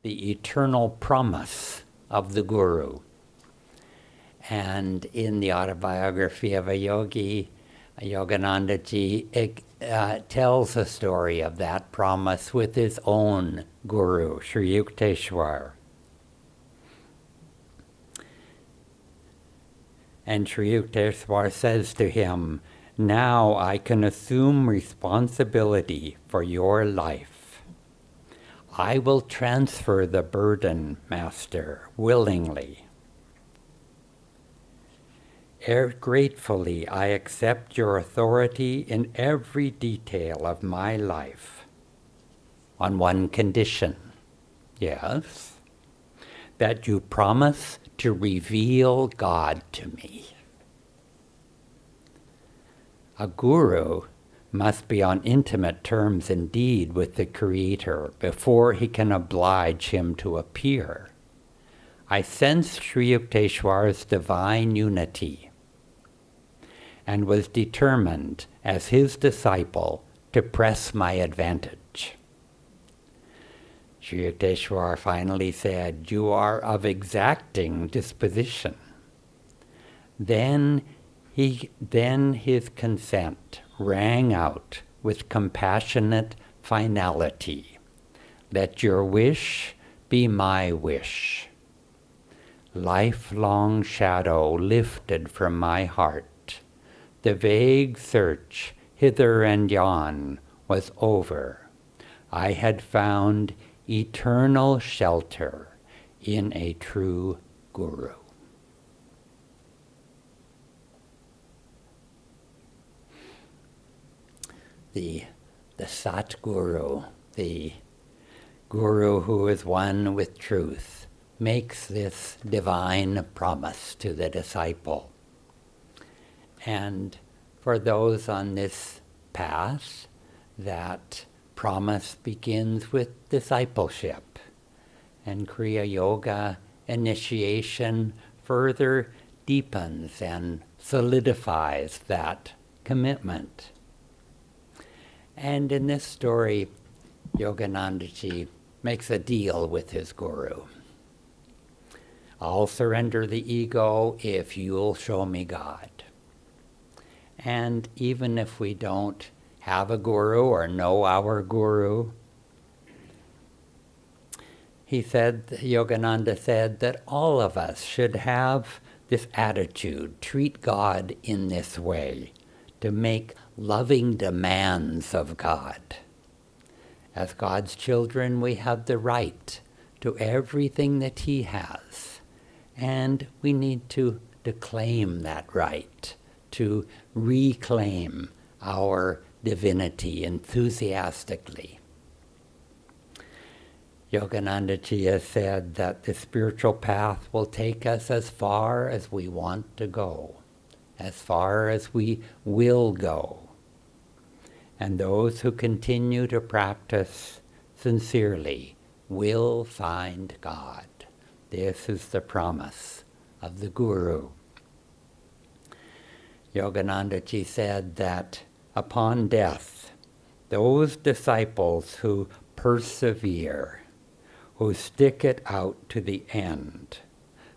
the eternal promise of the Guru. And in the Autobiography of a Yogi, Yogananda ji tells a story of that promise with his own Guru, Sri Yukteswar. And Sri Yukteswar says to him, "Now I can assume responsibility for your life. I will transfer the burden, Master, willingly. Gratefully, I accept your authority in every detail of my life. On one condition, yes, that you promise to reveal God to me." A guru must be on intimate terms indeed with the Creator before he can oblige him to appear. I sense Sri Yukteswar's divine unity and was determined as his disciple to press my advantage. Sri Yukteswar finally said, "You are of exacting disposition." Then his consent rang out with compassionate finality. "Let your wish be my wish." Lifelong shadow lifted from my heart. The vague search hither and yon was over. I had found eternal shelter in a true Guru. The Satguru, the Guru who is one with truth, makes this divine promise to the disciple. And for those on this path, that promise begins with discipleship. And Kriya Yoga initiation further deepens and solidifies that commitment. And in this story, Yoganandaji makes a deal with his Guru. "I'll surrender the ego if you'll show me God." And even if we don't have a Guru or know our Guru, Yogananda said that all of us should have this attitude, treat God in this way, to make loving demands of God. As God's children, we have the right to everything that He has, and we need to claim that right, to reclaim our divinity enthusiastically. Yoganandaji has said that the spiritual path will take us as far as we want to go, as far as we will go. And those who continue to practice sincerely will find God. This is the promise of the Guru. Yoganandaji said that upon death, those disciples who persevere, who stick it out to the end,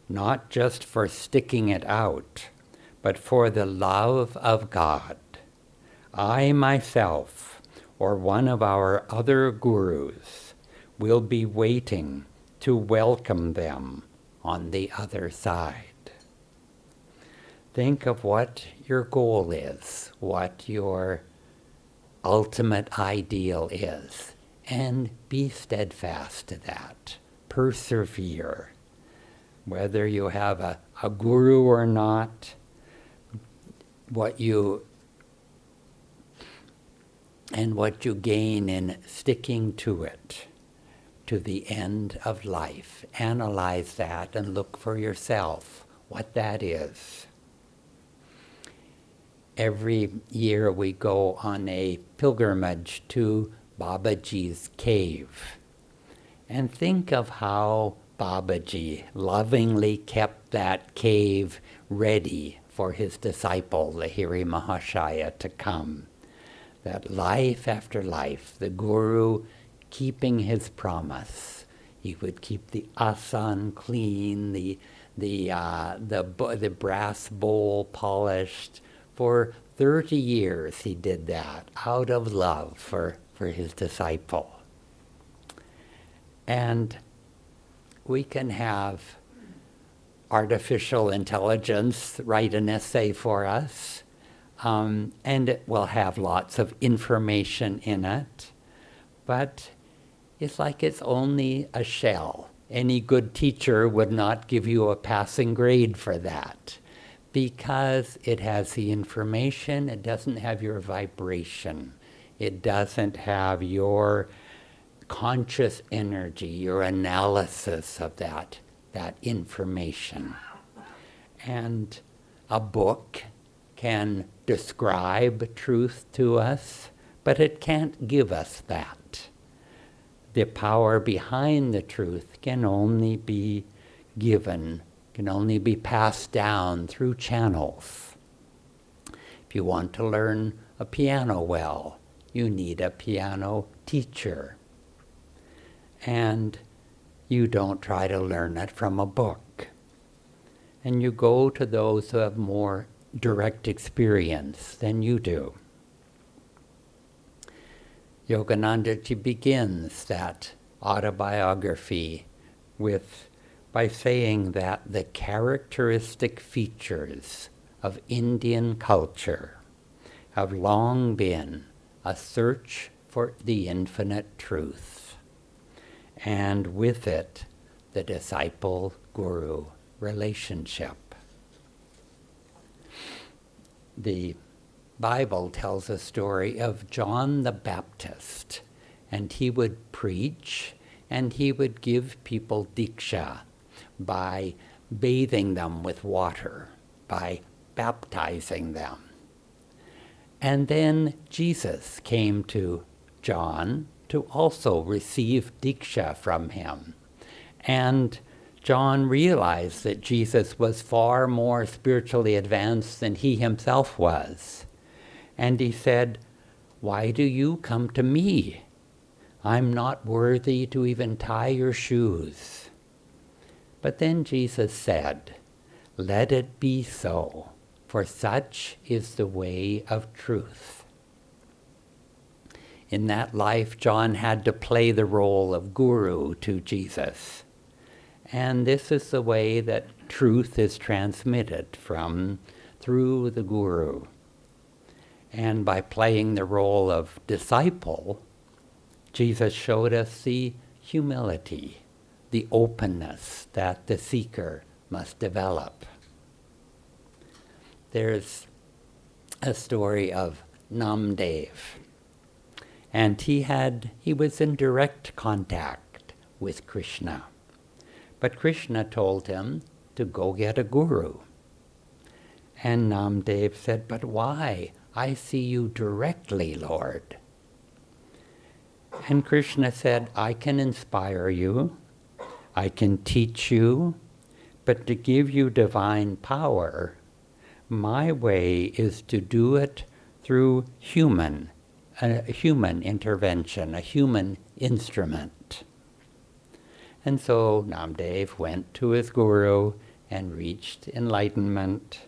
not just for sticking it out, but for the love of God, I myself, or one of our other gurus, will be waiting to welcome them on the other side. Think of what your goal is, what your ultimate ideal is, and be steadfast to that. Persevere. Whether you have a guru or not, what you gain in sticking to it to the end of life. Analyze that and look for yourself what that is. Every year we go on a pilgrimage to Babaji's cave. And think of how Babaji lovingly kept that cave ready for his disciple, the Lahiri Mahashaya, to come. That life after life, the Guru keeping his promise, He would keep the asan clean, the brass bowl polished. For 30 years he did that out of love for his disciple. And we can have artificial intelligence write an essay for us, and it will have lots of information in it, but it's like it's only a shell. Any good teacher would not give you a passing grade for that, because it has the information, it doesn't have your vibration. It doesn't have your conscious energy, your analysis of that information. And a book can describe truth to us, but it can't give us that. The power behind the truth can only be given, can only be passed down through channels. If you want to learn a piano well, you need a piano teacher. And you don't try to learn it from a book. And you go to those who have more direct experience than you do. Yogananda begins that autobiography by saying that the characteristic features of Indian culture have long been a search for the infinite truth, and with it, the disciple-guru relationship. The Bible tells a story of John the Baptist, and he would preach and he would give people diksha by bathing them with water, by baptizing them. And then Jesus came to John to also receive diksha from him. And John realized that Jesus was far more spiritually advanced than he himself was. And he said, "Why do you come to me? I'm not worthy to even tie your shoes." But then Jesus said, "Let it be so, for such is the way of truth." In that life, John had to play the role of guru to Jesus. And this is the way that truth is transmitted through the guru. And by playing the role of disciple, Jesus showed us the humility, the openness that the seeker must develop. There's a story of Namdev, and he was in direct contact with Krishna. But Krishna told him to go get a guru. And Namdev said, "But why? I see you directly, Lord." And Krishna said, "I can inspire you, I can teach you, but to give you divine power, my way is to do it through a human intervention, a human instrument." And so Namdev went to his guru and reached enlightenment.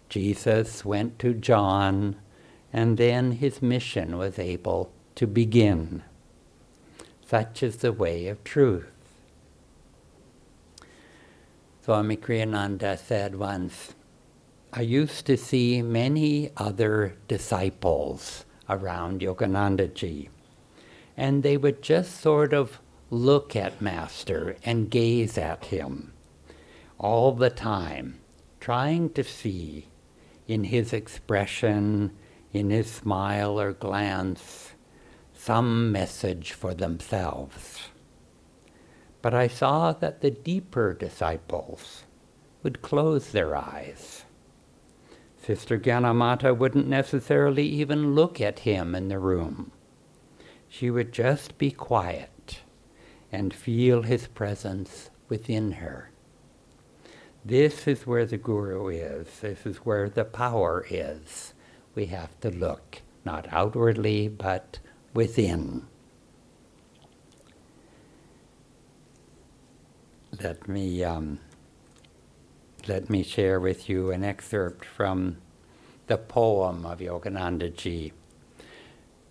Jesus went to John, and then his mission was able to begin. Such is the way of truth. Swami Kriyananda said once, "I used to see many other disciples around Yoganandaji, and they would just sort of look at Master and gaze at him all the time, trying to see in his expression, in his smile or glance, some message for themselves. But I saw that the deeper disciples would close their eyes. Sister Gyanamata wouldn't necessarily even look at him in the room. She would just be quiet and feel his presence within her. This is where the guru is. This is where the power is. We have to look, not outwardly, but within. let me share with you an excerpt from the poem of Yogananda ji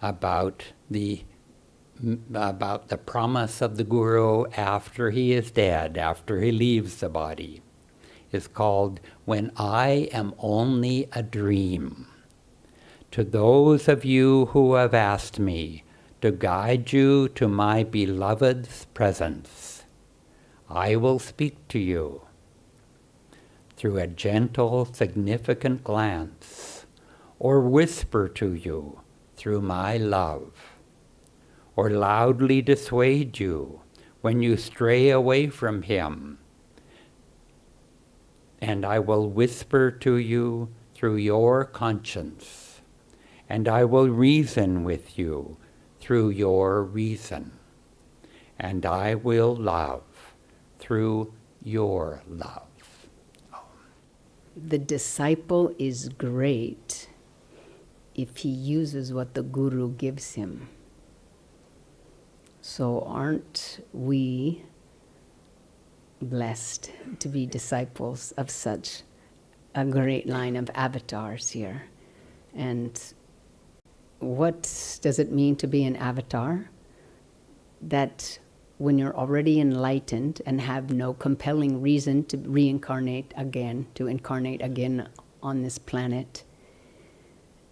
about the promise of the Guru after he is dead, after he leaves the body. It's called, "When I Am Only a Dream. To those of you who have asked me to guide you to my beloved's presence, I will speak to you through a gentle, significant glance, or whisper to you through my love, or loudly dissuade you when you stray away from him. And I will whisper to you through your conscience, and I will reason with you through your reason, and I will love through your love." The disciple is great if he uses what the Guru gives him. So aren't we blessed to be disciples of such a great line of avatars here? And what does it mean to be an avatar? That when you're already enlightened and have no compelling reason to reincarnate again, to incarnate again on this planet,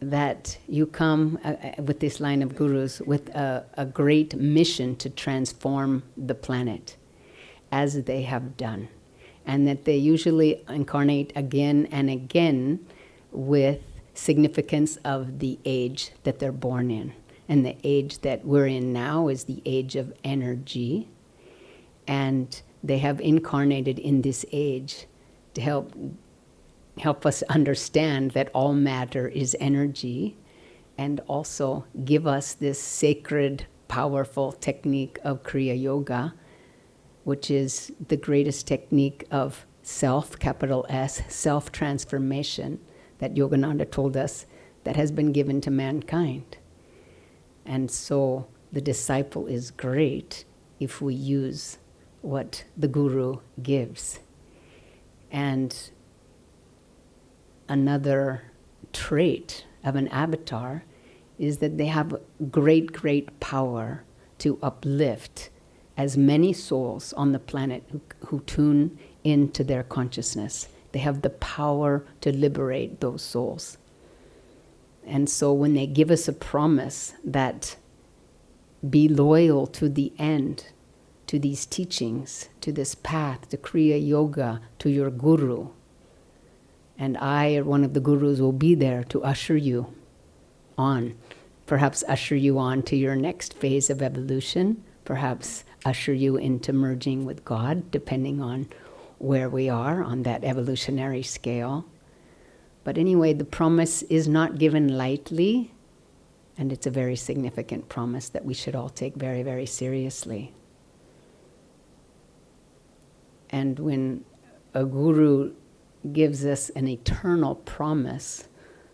that you come with this line of gurus with a great mission to transform the planet, as they have done. And that they usually incarnate again and again with significance of the age that they're born in. And the age that we're in now is the age of energy. And they have incarnated in this age to help us understand that all matter is energy, and also give us this sacred, powerful technique of Kriya Yoga, which is the greatest technique of self, capital S, self-transformation that Yogananda told us that has been given to mankind. And so the disciple is great if we use what the Guru gives. And another trait of an avatar is that they have great, great power to uplift as many souls on the planet who tune into their consciousness. They have the power to liberate those souls. And so when they give us a promise that be loyal to the end, to these teachings, to this path, to Kriya Yoga, to your Guru, and I, or one of the Gurus, will be there to usher you on, perhaps usher you on to your next phase of evolution, perhaps usher you into merging with God, depending on where we are on that evolutionary scale. But anyway, the promise is not given lightly, and it's a very significant promise that we should all take very, very seriously. And when a guru gives us an eternal promise,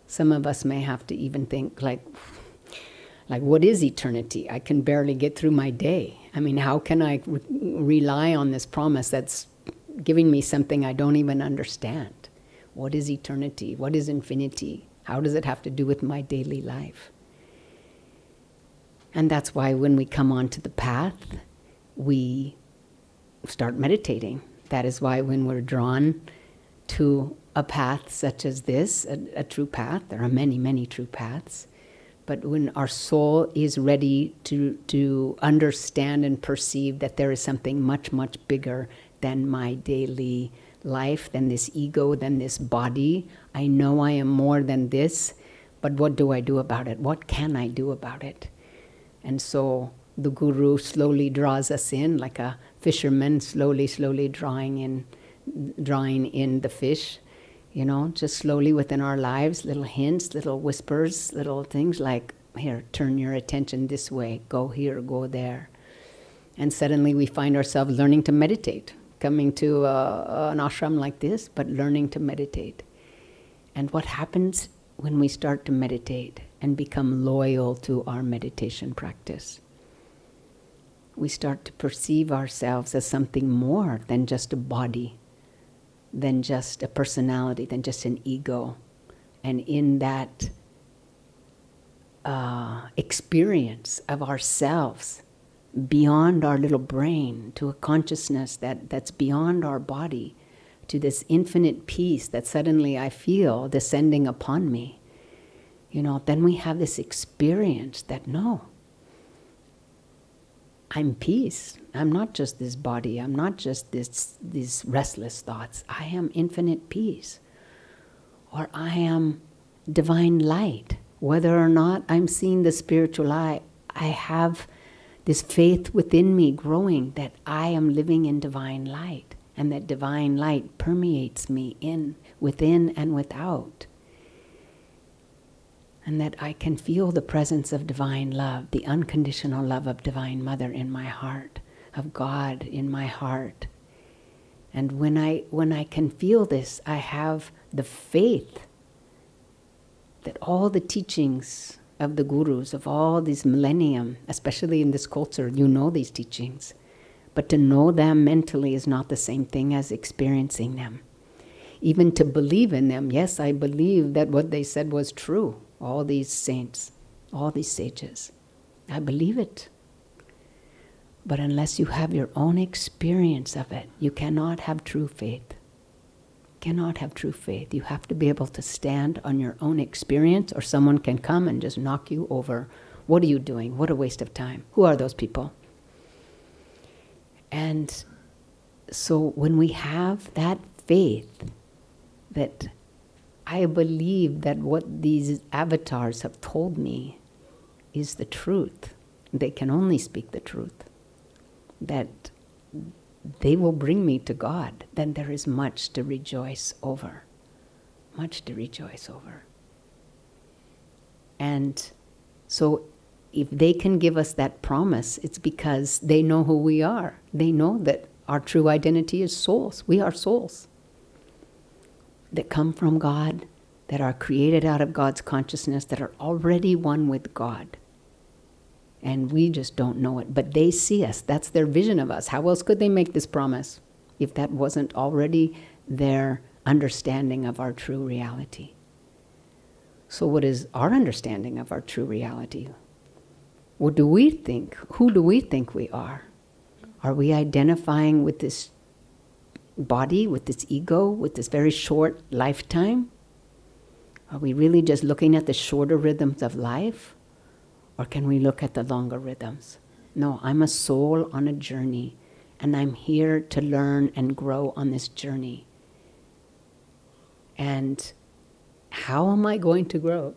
some of us may have to even think like what is eternity? I can barely get through my day. I mean, how can I rely on this promise that's giving me something I don't even understand? What is eternity? What is infinity? How does it have to do with my daily life? And that's why when we come onto the path, we start meditating. That is why when we're drawn to a path such as this, a true path, there are many, many true paths, but when our soul is ready to understand and perceive that there is something much, much bigger than my daily life, than this ego, than this body, I know I am more than this, but what do I do about it? What can I do about it? And so the Guru slowly draws us in, like a fisherman slowly, slowly drawing in the fish, just slowly within our lives, little hints, little whispers, little things like, here, turn your attention this way, go here, go there. And suddenly we find ourselves learning to meditate, coming to an ashram like this, but learning to meditate. And what happens when we start to meditate and become loyal to our meditation practice? we start to perceive ourselves as something more than just a body, than just a personality, than just an ego. And in that experience of ourselves, beyond our little brain, to a consciousness that's beyond our body, to this infinite peace that suddenly I feel descending upon me, then we have this experience that no, I'm peace. I'm not just this body. I'm not just these restless thoughts. I am infinite peace. Or I am divine light. Whether or not I'm seeing the spiritual eye, I have this faith within me growing that I am living in divine light, and that divine light permeates me within and without. And that I can feel the presence of divine love, the unconditional love of Divine Mother in my heart, of God in my heart. And when I can feel this, I have the faith that all the teachings of the gurus of all these millennium, especially in this culture, these teachings. But to know them mentally is not the same thing as experiencing them. Even to believe in them, yes, I believe that what they said was true. All these saints, all these sages, I believe it. But unless you have your own experience of it, you cannot have true faith. Cannot have true faith. You have to be able to stand on your own experience, or someone can come and just knock you over. What are you doing? What a waste of time. Who are those people? And so when we have that faith, that I believe that what these avatars have told me is the truth, they can only speak the truth, that they will bring me to God, then there is much to rejoice over. Much to rejoice over. And so if they can give us that promise, it's because they know who we are. They know that our true identity is souls. We are souls that come from God, that are created out of God's consciousness, that are already one with God. And we just don't know it. But they see us. That's their vision of us. How else could they make this promise if that wasn't already their understanding of our true reality? So what is our understanding of our true reality? What do we think? Who do we think we are? Are we identifying with this body, with this ego, with this very short lifetime? Are we really just looking at the shorter rhythms of life? Or can we look at the longer rhythms? No, I'm a soul on a journey, and I'm here to learn and grow on this journey. And how am I going to grow?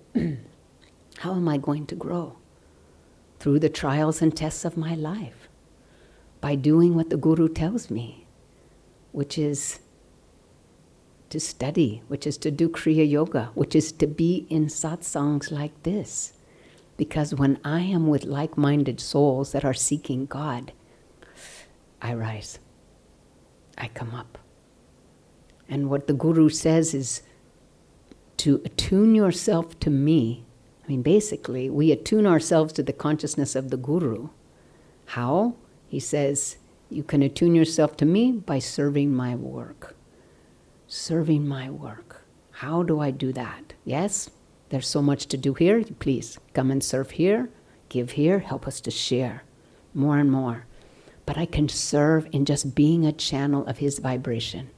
How am I going to grow? Through the trials and tests of my life, by doing what the Guru tells me, which is to study, which is to do Kriya Yoga, which is to be in satsangs like this. Because when I am with like-minded souls that are seeking God, I rise. I come up. And what the Guru says is to attune yourself to me. I mean, basically, we attune ourselves to the consciousness of the Guru. How? He says, you can attune yourself to me by serving my work. Serving my work. How do I do that? Yes, there's so much to do here. Please come and serve here, give here, help us to share more and more. But I can serve in just being a channel of his vibration.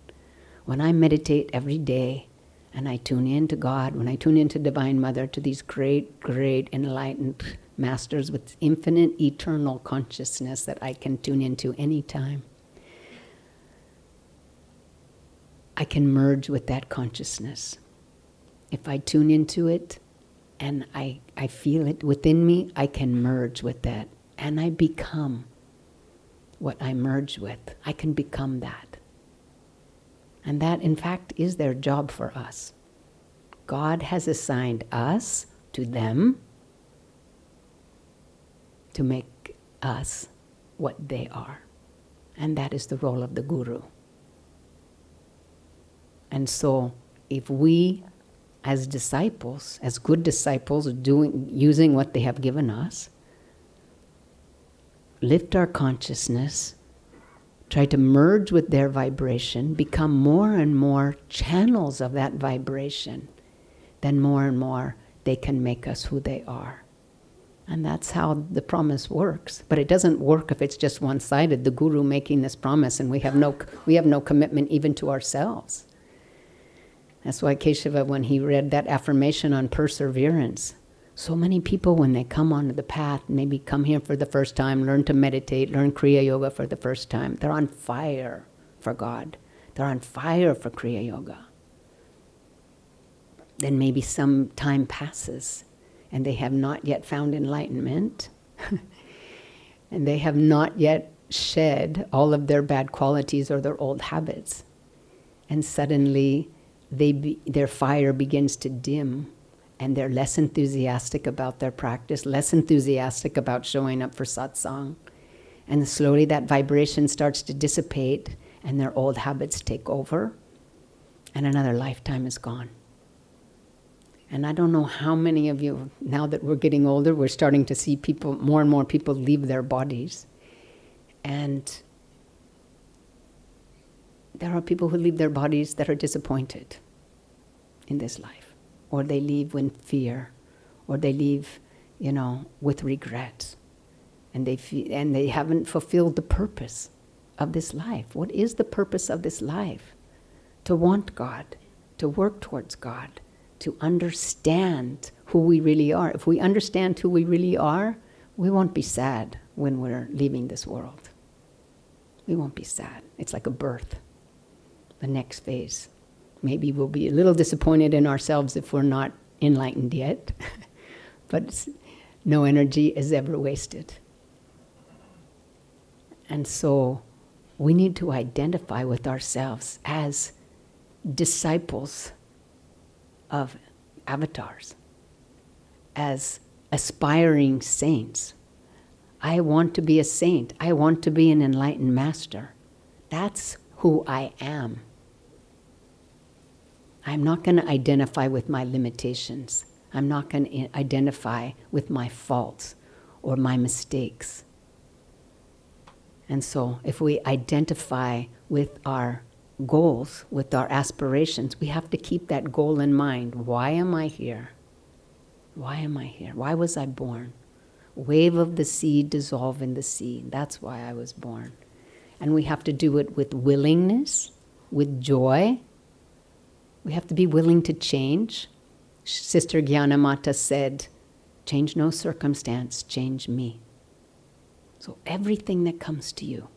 When I meditate every day and I tune in to God, when I tune into Divine Mother, to these great, great enlightened masters with infinite eternal consciousness that I can tune into anytime, I can merge with that consciousness. If I tune into it and I feel it within me, I can merge with that. And I become what I merge with. I can become that. And that, in fact, is their job for us. God has assigned us to them to make us what they are. And that is the role of the Guru. And so, if we, as disciples, as good disciples, using what they have given us, lift our consciousness, try to merge with their vibration, become more and more channels of that vibration, then more and more they can make us who they are. And that's how the promise works. But it doesn't work if it's just one-sided, the guru making this promise, and we have no commitment even to ourselves. That's why Keshava, when he read that affirmation on perseverance, so many people, when they come onto the path, maybe come here for the first time, learn to meditate, learn Kriya Yoga for the first time, they're on fire for God. They're on fire for Kriya Yoga. Then maybe some time passes and they have not yet found enlightenment and they have not yet shed all of their bad qualities or their old habits. And suddenly their fire begins to dim and they're less enthusiastic about their practice, less enthusiastic about showing up for satsang. And slowly that vibration starts to dissipate and their old habits take over and another lifetime is gone. And I don't know how many of you, now that we're getting older, we're starting to see people, more and more people leave their bodies. And there are people who leave their bodies that are disappointed in this life. Or they leave with fear. Or they leave, with regret. And they haven't fulfilled the purpose of this life. What is the purpose of this life? To want God. To work towards God. To understand who we really are. If we understand who we really are, we won't be sad when we're leaving this world. We won't be sad. It's like a birth, the next phase. Maybe we'll be a little disappointed in ourselves if we're not enlightened yet, but no energy is ever wasted. And so we need to identify with ourselves as disciples of avatars, as aspiring saints. I want to be a saint. I want to be an enlightened master. That's who I am. I'm not going to identify with my limitations. I'm not going to identify with my faults or my mistakes. And so if we identify with our goals, with our aspirations, we have to keep that goal in mind. Why am I here? Why am I here? Why was I born? Wave of the sea, dissolve in the sea. That's why I was born. And we have to do it with willingness, with joy. We have to be willing to change. Sister Gyanamata said, change no circumstance, change me. So everything that comes to you,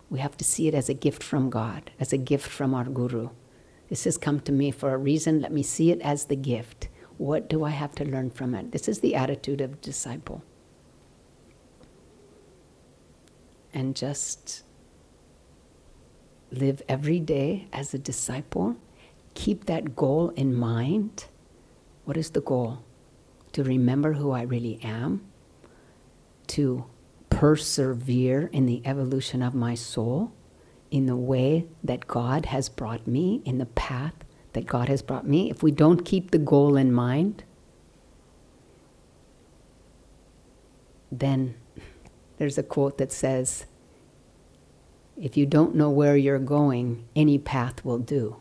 we have to see it as a gift from God, as a gift from our Guru. This has come to me for a reason. Let me see it as the gift. What do I have to learn from it? This is the attitude of a disciple. And just live every day as a disciple. Keep that goal in mind. What is the goal? To remember who I really am. To persevere in the evolution of my soul, in the way that God has brought me, in the path that God has brought me. If we don't keep the goal in mind, then there's a quote that says, if you don't know where you're going, any path will do.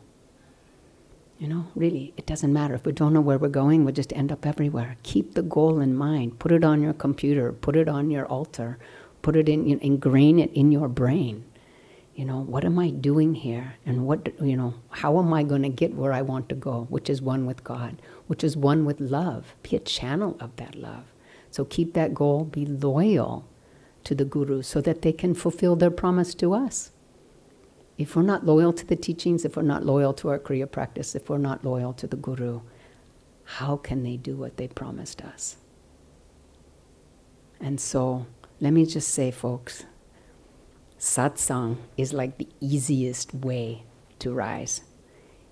Really, it doesn't matter. If we don't know where we're going, we'll just end up everywhere. Keep the goal in mind. Put it on your computer. Put it on your altar. Put it in, ingrain it in your brain. What am I doing here? And how am I going to get where I want to go? Which is one with God, which is one with love. Be a channel of that love. So keep that goal. Be loyal to the Guru so that they can fulfill their promise to us. If we're not loyal to the teachings, if we're not loyal to our Kriya practice, if we're not loyal to the Guru, how can they do what they promised us? And so, let me just say, folks, satsang is like the easiest way to rise.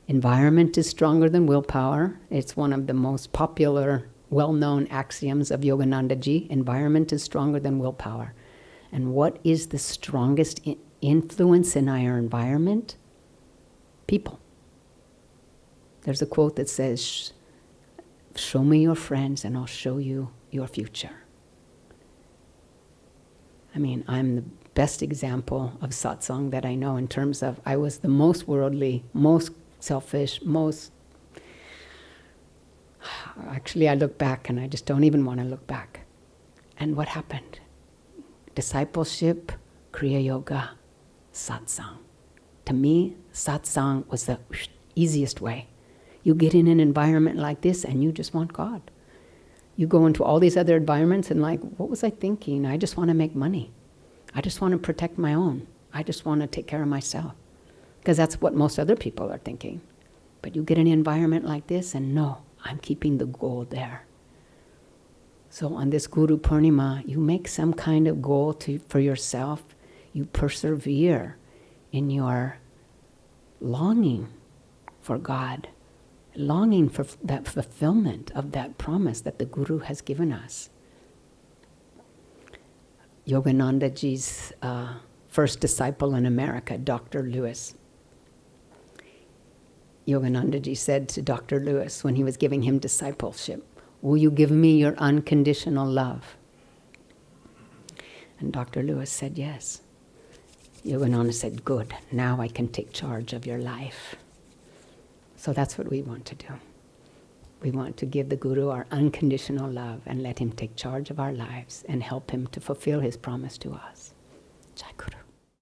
Environment is stronger than willpower. It's one of the most popular, well-known axioms of Yogananda ji. Environment is stronger than willpower. And what is the strongest influence in our environment? People. There's a quote that says, show me your friends and I'll show you your future. I mean, I'm the best example of satsang that I know, in terms of I was the most worldly, most selfish, most... Actually, I look back and I just don't even want to look back. And what happened? Discipleship, Kriya Yoga, satsang. To me, satsang was the easiest way. You get in an environment like this and you just want God. You go into all these other environments and like, what was I thinking? I just want to make money. I just want to protect my own. I just want to take care of myself. Because that's what most other people are thinking. But you get an environment like this and no, I'm keeping the goal there. So on this Guru Purnima, you make some kind of goal for yourself. You persevere in your longing for God, longing for that fulfillment of that promise that the Guru has given us. Yogananda Ji's first disciple in America, Dr. Lewis. Yogananda Ji said to Dr. Lewis when he was giving him discipleship, "Will you give me your unconditional love?" And Dr. Lewis said yes. Yogananda said, "Good, now I can take charge of your life." So that's what we want to do. We want to give the Guru our unconditional love and let him take charge of our lives and help him to fulfill his promise to us. Jai Guru.